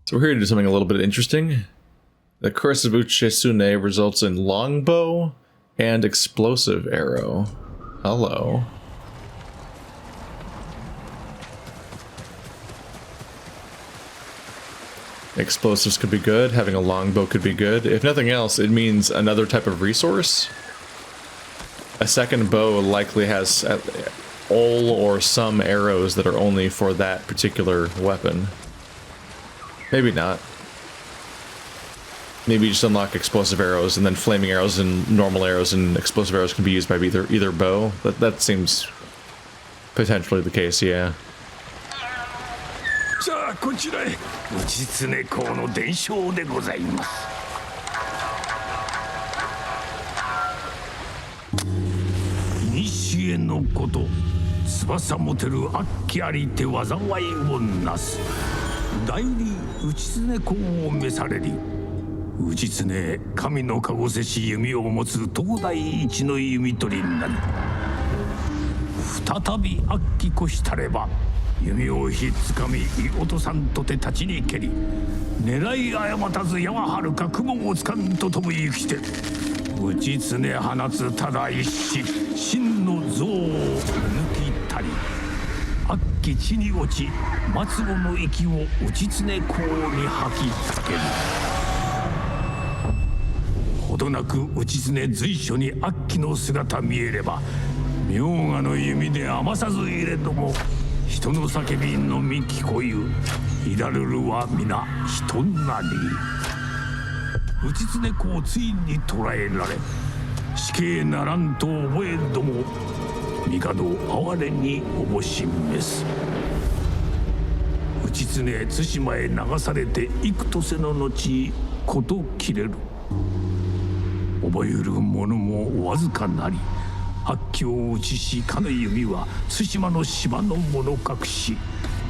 So we're here to do something a little bit interesting. The Curse of Uchesune results in longbow and explosive arrow. Hello. Explosives could be good, having a longbow could be good. If nothing else, it means another type of resource. A second bow likely has all or some arrows that are only for that particular weapon. Maybe not. Maybe just unlock explosive arrows and then flaming arrows and normal arrows and explosive arrows can be used by either bow. That seems potentially the case, yeah. さあこちらへ内常公の伝承でございます古のこと翼持てる悪鬼ありて災いをなす代理内常公を召されり内常神のかごせし弓を持つ東大一の弓取りになり再び悪鬼こしたれば弓をひっつかみい落とさんとて立ちに蹴り狙い誤たず矢ははるか雲をつかんと飛ぶ行きて内常放つただ一子真の像を抜きたり悪鬼地に落ち末後の息を内常公に吐きつけるほどなく内常随所に悪鬼の姿見えれば明賀の弓で余さず入れども人の叫びのみ聞こゆいられるは皆人なり内常公ついに捕らえられ死刑ならんと覚えども帝哀れにおぼしめす内常対馬へ流されて幾とせの後事切れる覚える者もわずかなり悪鬼を打ちしかの弓は対馬の島の者隠し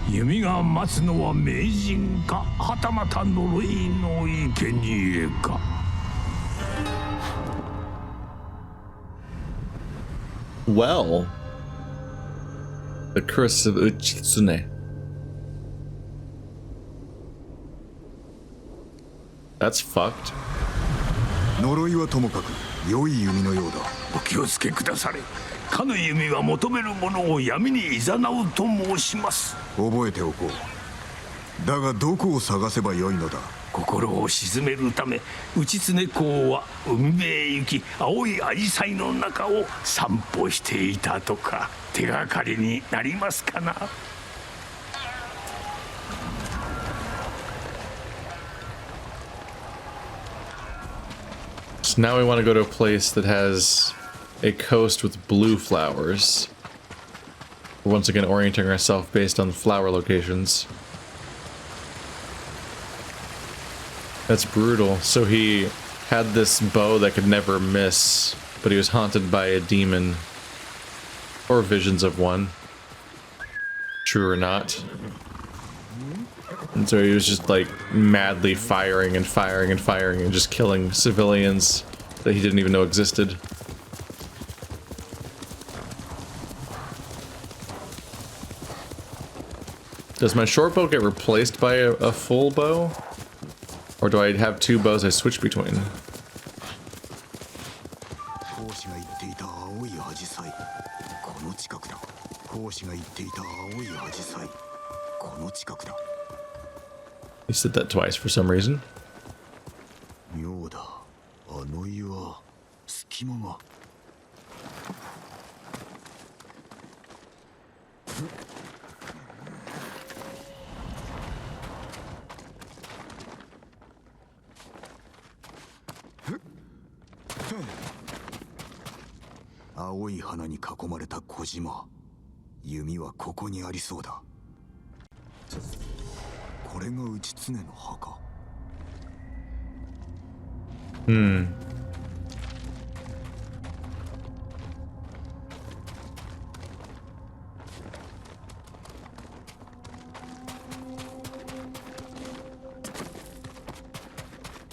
弓が待つのは名人かはたまた呪いの生贄か Well, the Curse of Uchitsune. That's fucked. 呪いはともかく良い弓のようだ。お気をつけくだされ。かの弓は求める者を闇に誘うと申します。覚えておこう。だがどこを探せばよいのだ。心を鎮めるため内常公は海辺へ行き青いアジサイの中を散歩していたとか手がかりになりますかな。So now we want to go to a place that has a coast with blue flowers. We're once again orienting ourselves based on flower locations. That's brutal. So he had this bow that could never miss, but he was haunted by a demon. Or visions of one. True or not. And so he was just like madly firing and firing and firing and just killing civilians that he didn't even know existed. Does my short bow get replaced by a full bow? Or do I have two bows I switch between? He said that twice for some reason.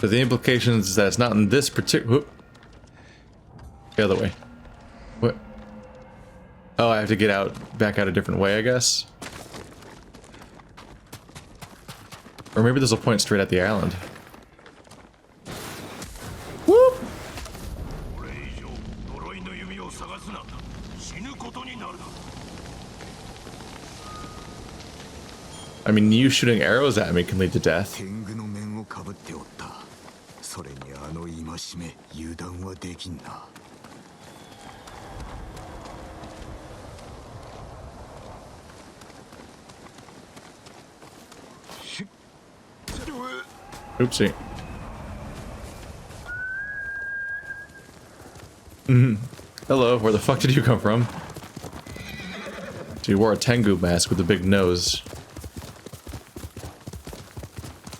But the implication is that it's not in this particular... The other way. What? Oh, I have to get out, back out a different way, I guess. Or maybe there's a point straight at the island. Whoop! I mean, you shooting arrows at me can lead to death. 天狗の面をかぶっておった。それにあの戒め、油断はできんな。Oopsie. Hello, where the fuck did you come from? So you wore a Tengu mask with a big nose.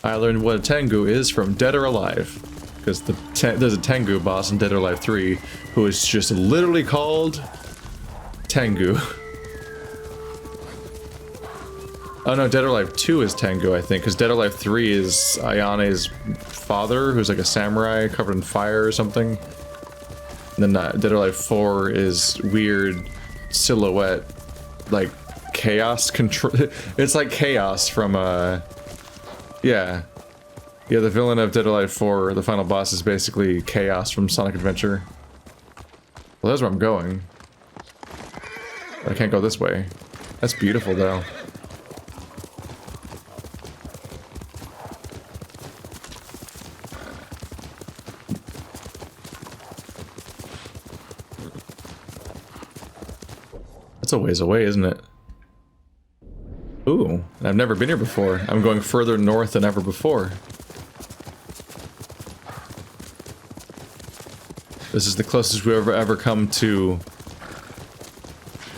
I learned what a Tengu is from Dead or Alive. Because there's a Tengu boss in Dead or Alive 3 who is just literally called Tengu. Oh no, Dead or Alive 2 is Tengu, I think, because Dead or Alive 3 is Ayane's father, who's like a samurai covered in fire or something. And then Dead or Alive 4 is weird silhouette, like chaos control. It's like chaos from yeah, the villain of Dead or Alive 4, the final boss, is basically chaos from Sonic Adventure. Well, that's where I'm going. I can't go this way. That's beautiful though. That's a ways away, isn't it? Ooh, I've never been here before. I'm going further north than ever before. This is the closest we've ever come to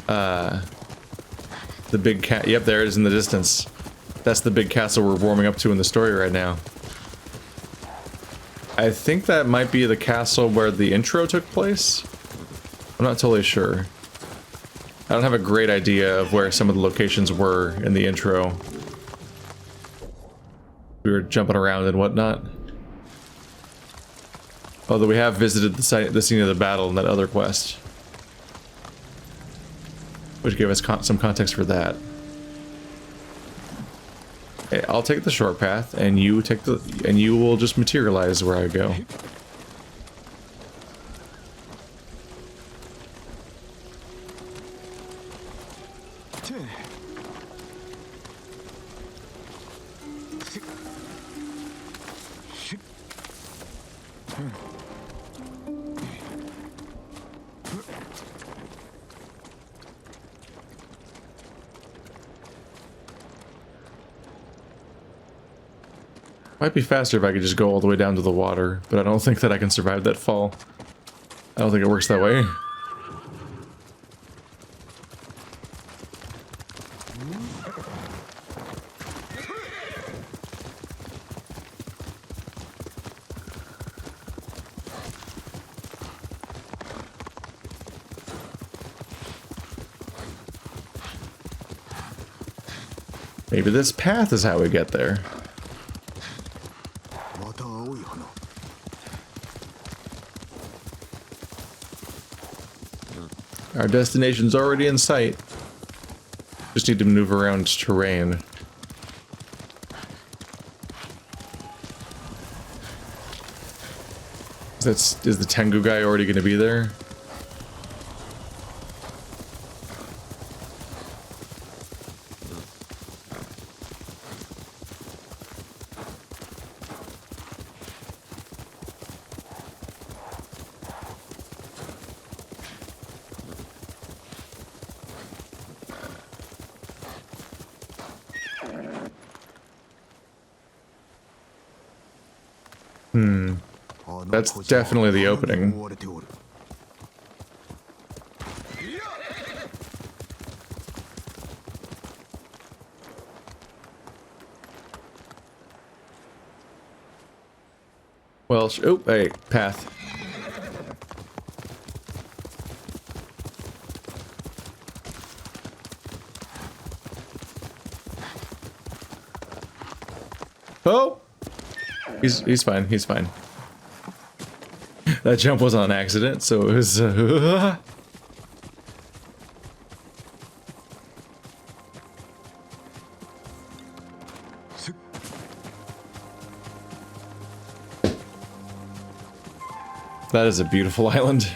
the big cat. Yep, there it is in the distance. That's the big castle we're warming up to in the story right now. I think that might be the castle where the intro took place. I'm not totally sure. I don't have a great idea of where some of the locations were in the intro. We were jumping around and whatnot. Although we have visited the scene of the battle in that other quest, which gave us some context for that. Okay, I'll take the short path, and you will just materialize where I go. Might be faster if I could just go all the way down to the water, but I don't think that I can survive that fall. I don't think it works that way. Maybe this path is how we get there. Our destination's already in sight. Just need to maneuver around terrain. Is the Tengu guy already going to be there? That's definitely the opening. Well, oh, hey, path. Oh! He's fine, he's fine. That jump was on accident, so it was That is a beautiful island.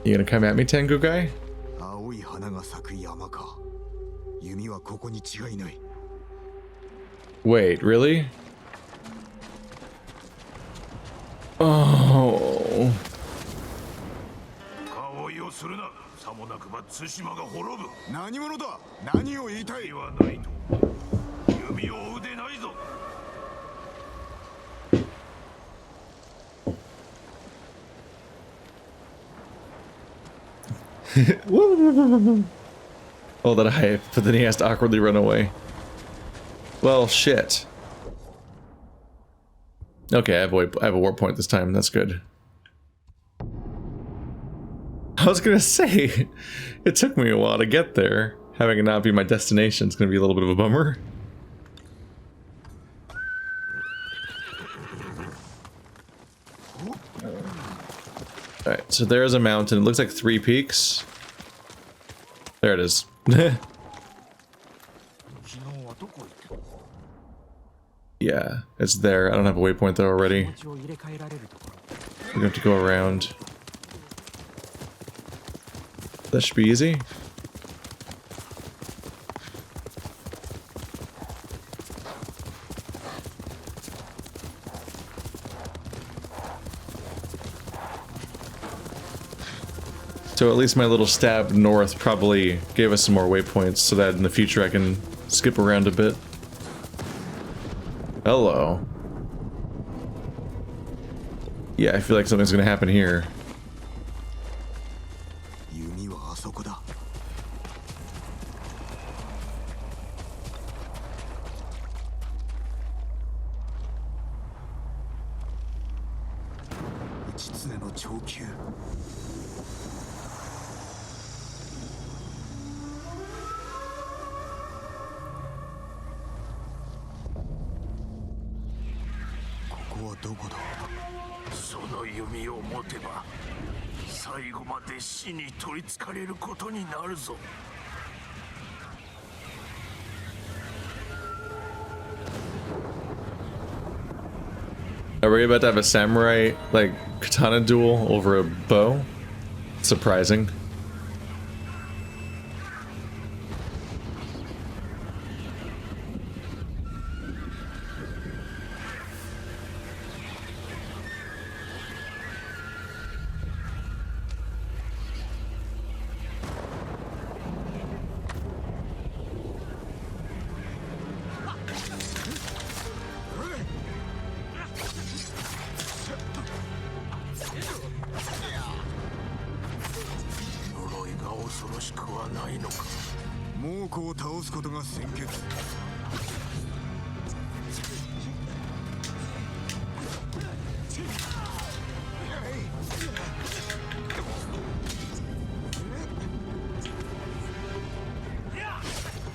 You gonna come at me, Tengu guy? 青い花が咲く山か。弓はここに違いない。 Wait, really? Oh. 顔よするな。さもなくば対馬が滅ぶ。何者だ。何を言いたい。はないと。弓を追うでないぞ。 Oh, that hype, but then he has to awkwardly run away. Well, shit. Okay, I have a warp point this time. That's good. I was gonna say, it took me a while to get there. Having it not be my destination is gonna be a little bit of a bummer. Alright, so there's a mountain. It looks like 3 peaks. There it is. Yeah, it's there. I don't have a waypoint there already. We have to go around. That should be easy. So at least my little stab north probably gave us some more waypoints so that in the future I can skip around a bit. Hello. Yeah, I feel like something's gonna happen here. 弓はあそこだ。狐の長弓。 どこだ。その弓を持てば最後まで死に取りつかれることになるぞ。Are we about to have a samurai, like, katana duel over a bow? Surprising.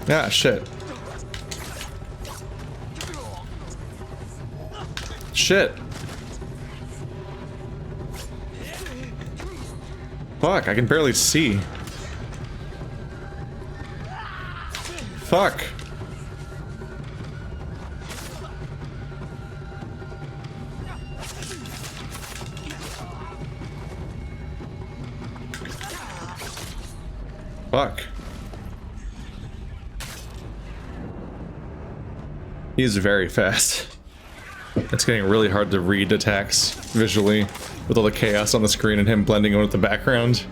Ah, shit. Shit. Fuck, I can barely see. Fuck. Fuck. He's very fast. It's getting really hard to read attacks visually with all the chaos on the screen and him blending in with the background.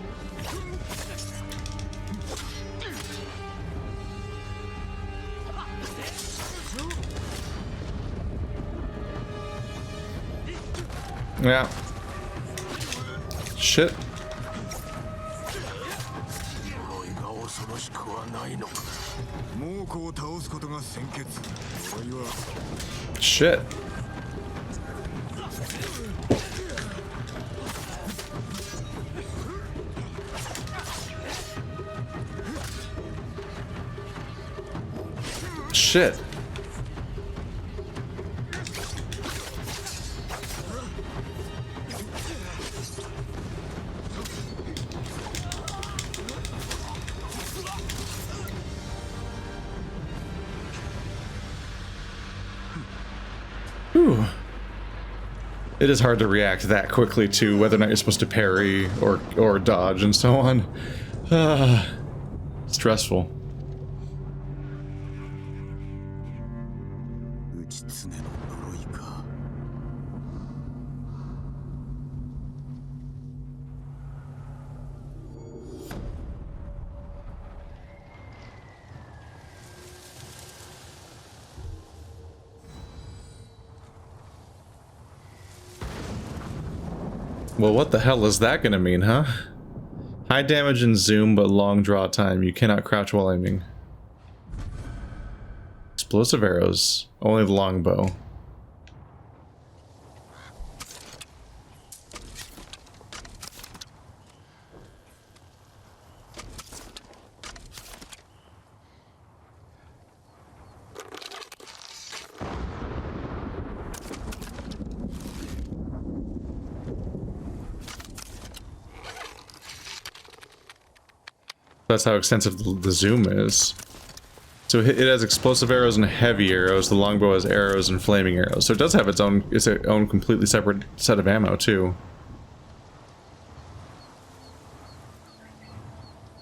Yeah. Shit. Shit. Shit. Whew. It is hard to react that quickly to whether or not you're supposed to parry or dodge and so on. Stressful. Well, what the hell is that gonna mean, huh? High damage and zoom, but long draw time. You cannot crouch while aiming. Explosive arrows. Only the longbow. That's how extensive the zoom is. So it has explosive arrows and heavy arrows. The longbow has arrows and flaming arrows. So it does have its own completely separate set of ammo too.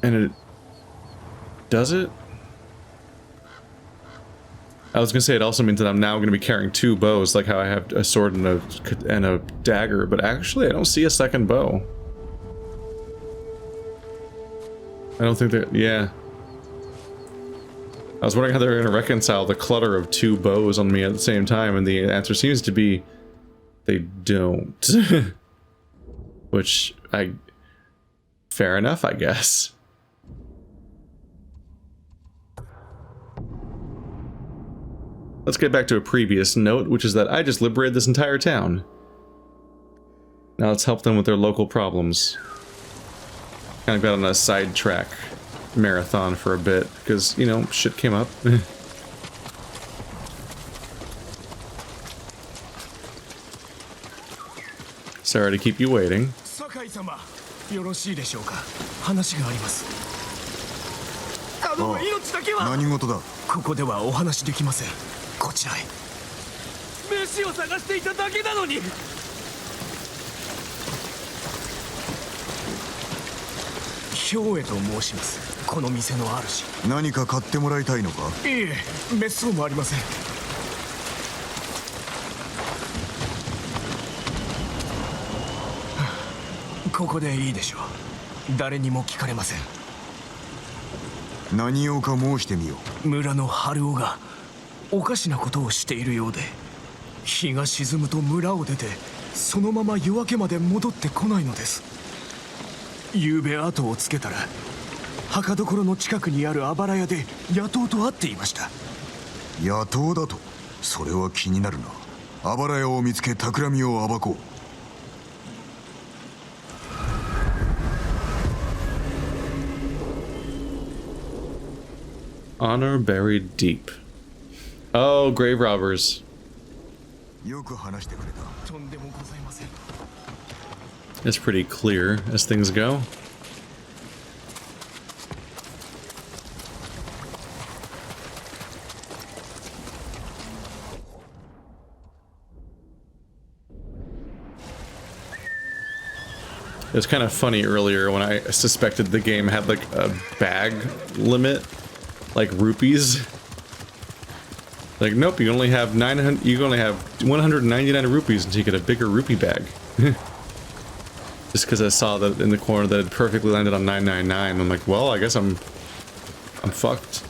And it does it? I was gonna say it also means that I'm now gonna be carrying two bows, like how I have a sword and a dagger. But actually, I don't see a second bow. I don't think that, yeah. I was wondering how they're going to reconcile the clutter of two bows on me at the same time, and the answer seems to be they don't. Which, fair enough, I guess. Let's get back to a previous note, which is that I just liberated this entire town. Now let's help them with their local problems. Kind of got on a sidetrack marathon for a bit, because, you know, shit came up. Sorry to keep you waiting. Sakai-sama, 何事だ。ここではお話できません。こちらへ。飯を探していただけなのに。兵衛と申します。この店の主。何か買ってもらいたいのか。いいえ、滅相もありません。ここでいいでしょう。誰にも聞かれません。何をか申してみよう。村の春男がおかしなことをしているようで、日が沈むと村を出てそのまま夜明けまで戻ってこないのです。夕べ後をつけたら墓所の近くにあるあばら屋で野党と会っていました。野党だと？それは気になるな。あばら屋を見つけ企みを暴こう。Honor buried deep. Oh, grave robbers. It's pretty clear as things go. It was kind of funny earlier when I suspected the game had like a bag limit. Like rupees. Like, nope, you only have 900, you only have 199 rupees until you get a bigger rupee bag. Just because I saw that in the corner that it perfectly landed on 999. I'm like, well, I guess I'm fucked.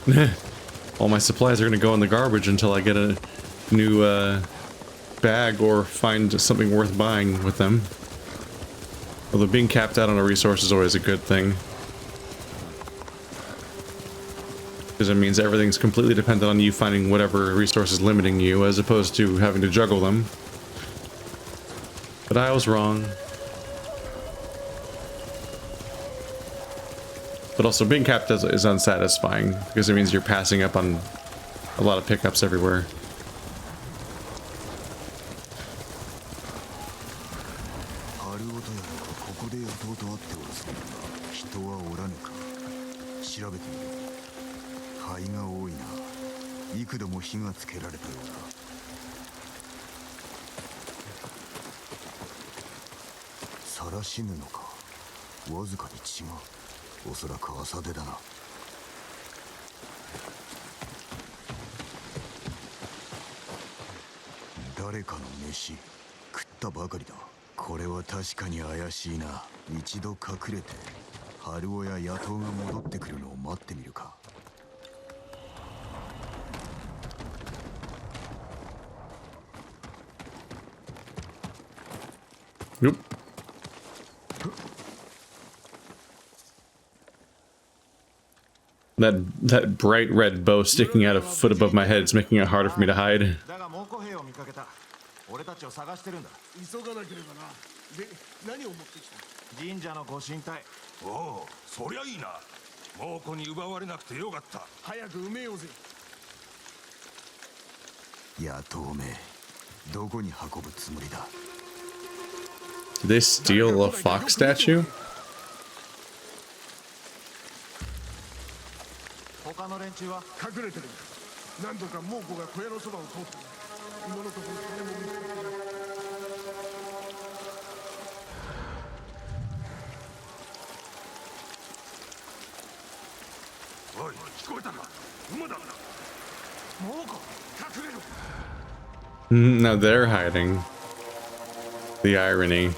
All my supplies are gonna go in the garbage until I get a new bag or find something worth buying with them. Although being capped out on a resource is always a good thing. Because it means everything's completely dependent on you finding whatever resource is limiting you, as opposed to having to juggle them. But I was wrong. But also, being capped is unsatisfying, because it means you're passing up on a lot of pickups everywhere. Nope. That bright red bow sticking out a foot above my head is making it harder for me to hide. 俺たちを探してるんだ。急がなければな。で、何を持ってきた？神社のご神体。おお、そりゃいいな。猛虎に奪われなくてよかった。早く埋めようぜ。野党め、どこに運ぶつもりだ？ Did they steal a fox statue? 他の連中は隠れてる。何度か猛虎が小屋のそばを通った。 今のところ誰も見つかってない。おい、聞こえたか？馬だ。猛虎、隠れろ。Now they're hiding. The irony.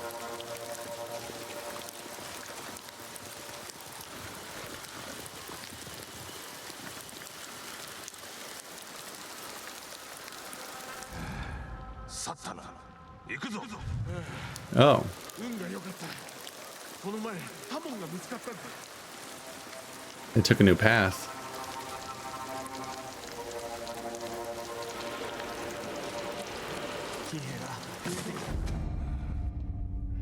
Oh. They took a new path.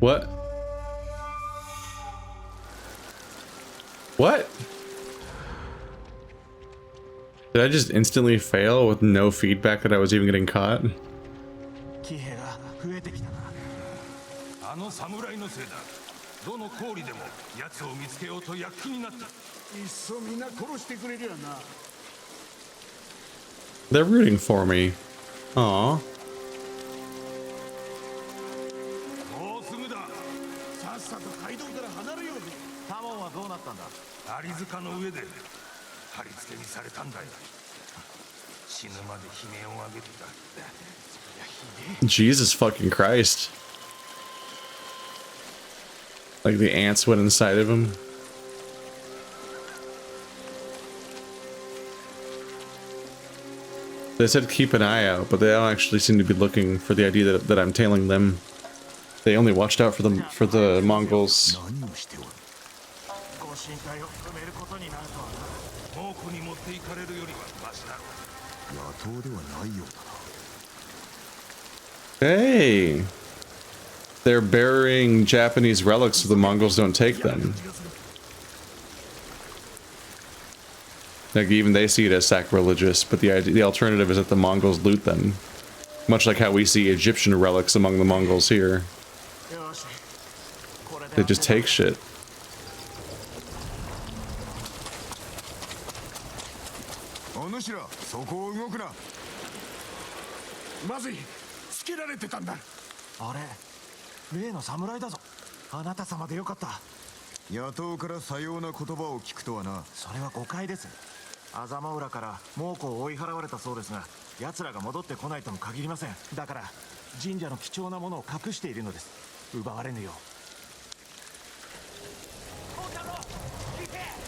What? What? Did I just instantly fail with no feedback that I was even getting caught? あの侍のせいだ。どの氷でも奴を見つけようと躍起になった。いっそみんな殺してくれるやな。They're rooting for me. Aww. もうすぐだ。さっさと街道から離れようぜ。タモンはどうなったんだ？アリ塚の上で貼り付けにされたんだよ。死ぬまで悲鳴を上げてた。 Jesus fucking Christ. Like the ants went inside of him. They said keep an eye out, but they don't actually seem to be looking for the idea that I'm tailing them. They only watched out for the Mongols. Hey! They're burying Japanese relics so the Mongols don't take them. Like, even they see it as sacrilegious, but the alternative is that the Mongols loot them. Much like how we see Egyptian relics among the Mongols here. They just take shit.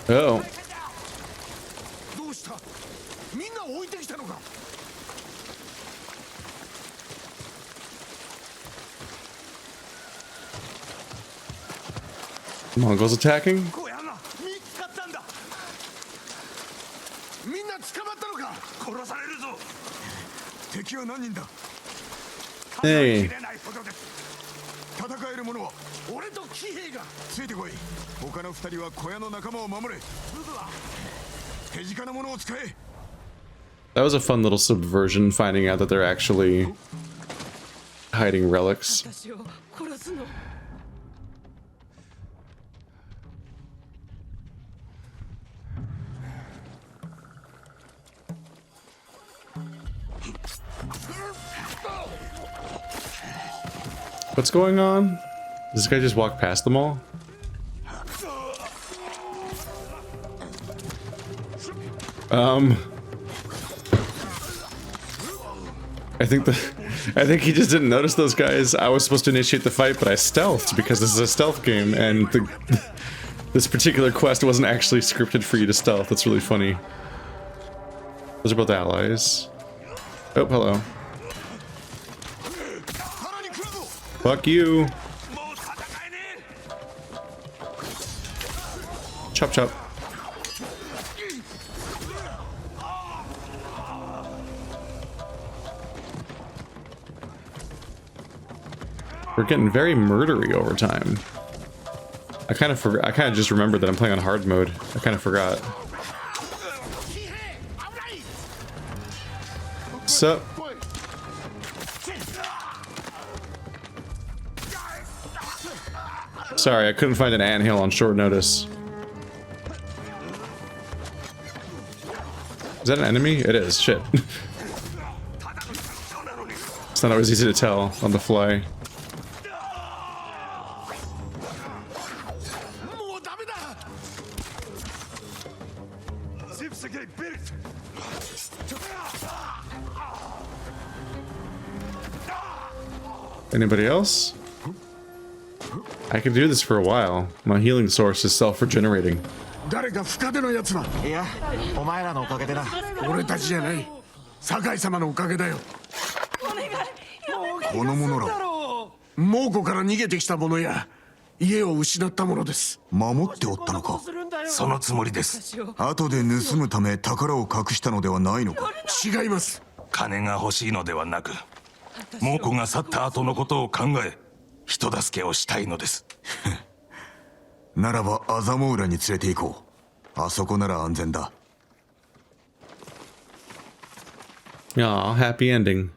Oh. Mongols attacking? みんな捕まったのか。殺されるぞ。敵は何人だ。Hey. 切れないほどです。戦える者は俺と騎兵がついてこい。他の二人は小屋の仲間を守れ。ブブは手近なものを使え。 That was a fun little subversion, finding out that they're actually hiding relics. What's going on? Does this guy just walk past them all? I think he just didn't notice those guys. I was supposed to initiate the fight, but I stealthed because this is a stealth game, and this particular quest wasn't actually scripted for you to stealth. That's really funny. Those are both allies. Oh, hello. Fuck you. Chop chop. We're getting very murdery over time. I kind of just remembered that I'm playing on hard mode. I kind of forgot. Sup? Sorry, I couldn't find an anthill on short notice. Is that an enemy? It is. Shit. It's not always easy to tell on the fly. Anybody else? I can do this for a while. My healing source is self-regenerating. 誰か深手のやつだ。いや、お前らのおかげでな。俺たちじゃない。酒井様のおかげだよ。この者ら。蒙古から逃げてきた者や家を失った者です。守っておったのか。そのつもりです。後で盗むため宝を隠したのではないのか。違います。金が欲しいのではなく、蒙古が去った後のことを考え、人助けをしたいのです。ならばアザモ浦に連れて行こう。あそこなら安全だ。Aw, happy ending.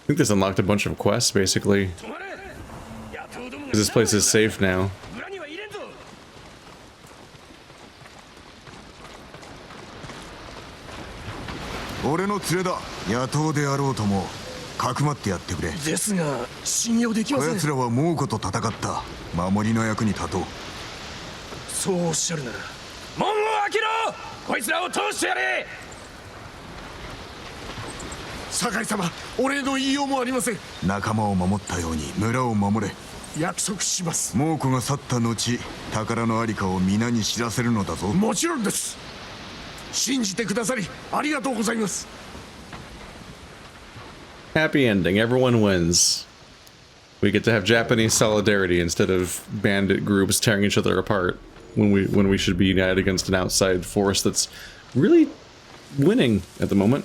I think this unlocked a bunch of quests, basically. Because this place is safe now. 俺の連れだ。野党であろうともかくまってやってくれ。ですが信用できません。こやつらは蒙古と戦った守りの役に立とう。そうおっしゃるなら門を開けろ。こいつらを通してやれ。酒井様、俺の言いようもありません。仲間を守ったように村を守れ。約束します。蒙古が去った後、宝のありかを皆に知らせるのだぞ。もちろんです。信じてくださりありがとうございます。 Happy ending. Everyone wins. We get to have Japanese solidarity instead of bandit groups tearing each other apart when we should be united against an outside force that's really winning at the moment.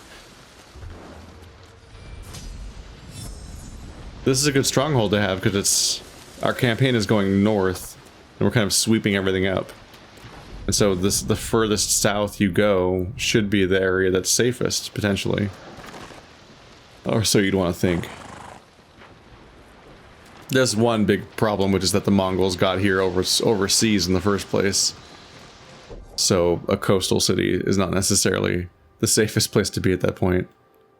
This is a good stronghold to have because our campaign is going north and we're kind of sweeping everything up. And so the furthest south you go should be the area that's safest, potentially. Or so you'd want to think. There's one big problem, which is that the Mongols got here overseas in the first place. So a coastal city is not necessarily the safest place to be at that point.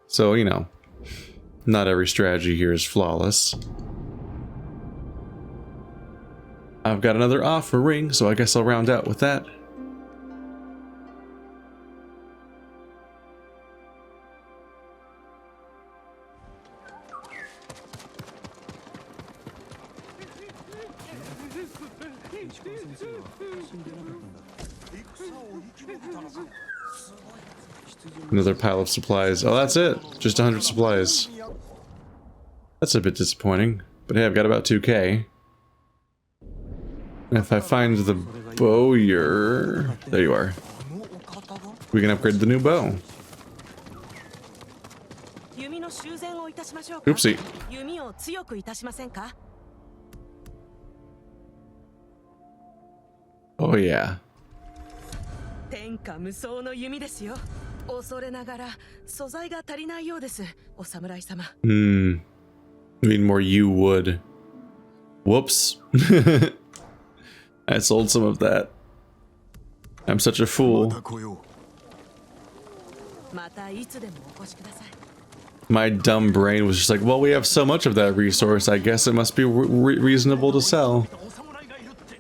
So, you know, not every strategy here is flawless. I've got another offering, so I guess I'll round out with that. Another pile of supplies. Oh, that's it. Just 100 supplies. That's a bit disappointing. But hey, I've got about 2K. If I find the bowyer... There you are. We can upgrade the new bow. Oopsie. Oh yeah. Need more you wood. Whoops. I sold some of that. I'm such a fool. My dumb brain was just like, well, we have so much of that resource, I guess it must be reasonable to sell.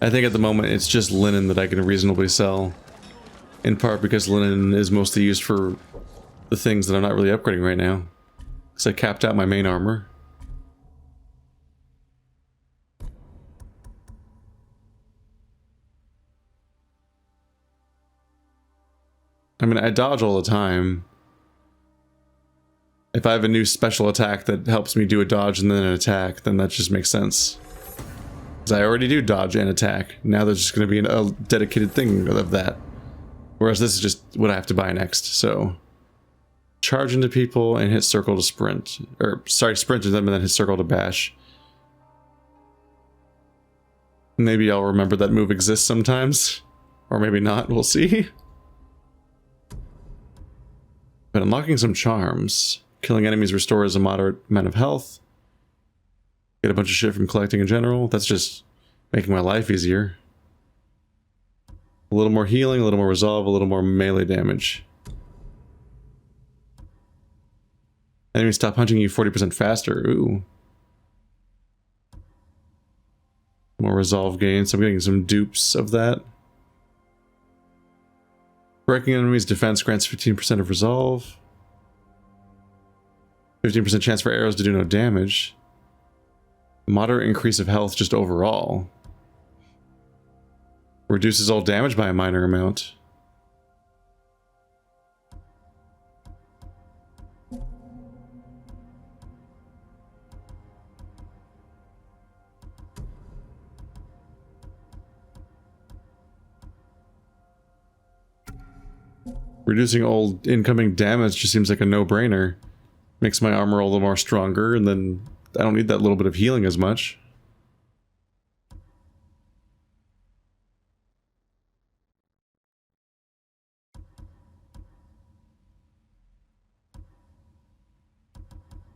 I think at the moment it's just linen that I can reasonably sell. In part because linen is mostly used for the things that I'm not really upgrading right now. Because I capped out my main armor. I mean, I dodge all the time. If I have a new special attack that helps me do a dodge and then an attack, then that just makes sense. Because I already do dodge and attack. Now there's just going to be a dedicated thing of that. Whereas this is just what I have to buy next, so... Charge into people and hit circle to sprint. Or, sorry, sprint to them and then hit circle to bash. Maybe I'll remember that move exists sometimes. Or maybe not, we'll see. But unlocking some charms. Killing enemies restores a moderate amount of health. Get a bunch of shit from collecting in general. That's just making my life easier. A little more healing, a little more resolve, a little more melee damage. Enemies stop hunting you 40% faster. Ooh. More resolve gain, so I'm getting some dupes of that. Breaking enemies' defense grants 15% of resolve. 15% chance for arrows to do no damage. Moderate increase of health just overall. Reduces all damage by a minor amount. Reducing all incoming damage just seems like a no-brainer. Makes my armor a little more stronger, and then I don't need that little bit of healing as much.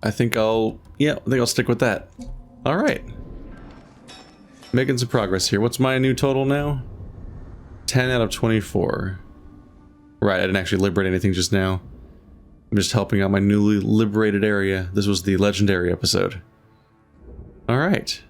I think I'll stick with that. All right. Making some progress here. What's my new total now? 10 out of 24. Right, I didn't actually liberate anything just now. I'm just helping out my newly liberated area. This was the legendary episode. All right.